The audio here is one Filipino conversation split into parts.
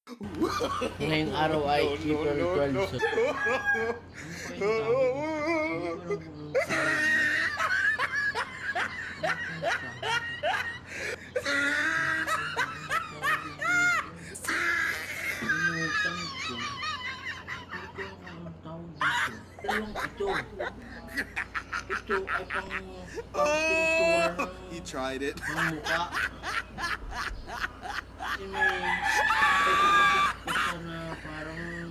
Ngayong araw ay April 12. So, ito ay pang pintura You tried it. ng mukha. Kasi may pagkakapit na parang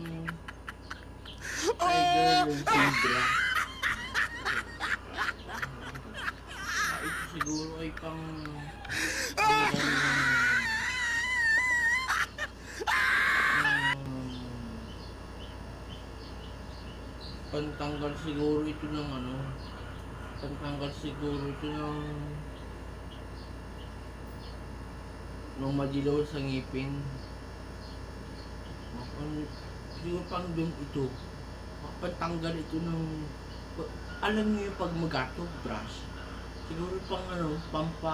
tiger yung zebra. Ito siguro ay pantanggal siguro ito ng pantanggal siguro ito ng madilaw sa ngipin. Siguro pang dun ito. Pantanggal ito ng, alam niyo yung pag magato, brush. Siguro pang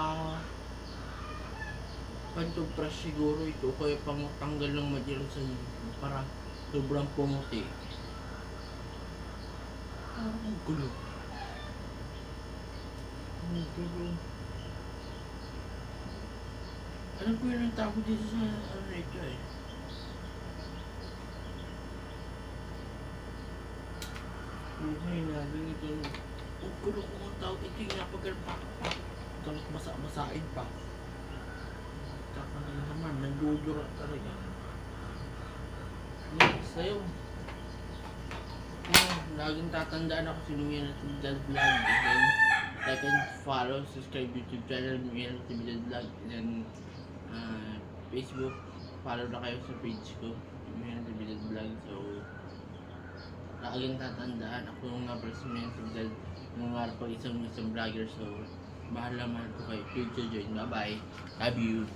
pantubrush siguro ito. Kaya pang tanggal ng madilaw sa ngipin. Para sobrang pumuti. Ang gulo. Ang gulo. Alam ko yun ang tawag dito sa ito eh. Buhay namin ito. Ang gulo ko ang tawag. Ito yung napagkalpak. Tapos basa-basain pa. Tsaka na naman, nandudura talaga. Sa'yo. Laging tatandaan ako si Lumian at Tibidad Vlog. And then, like and follow, subscribe YouTube channel Lumian at Tibidad Vlog. And then, Facebook, follow na kayo sa page ko, Lumian at Tibidad Vlog. So, laging tatandaan ako yung nga pala si Lumian at Tibidad, nangarap pag isang vlogger. So, bahala man ko kayo. Future join. Bye bye. Love you.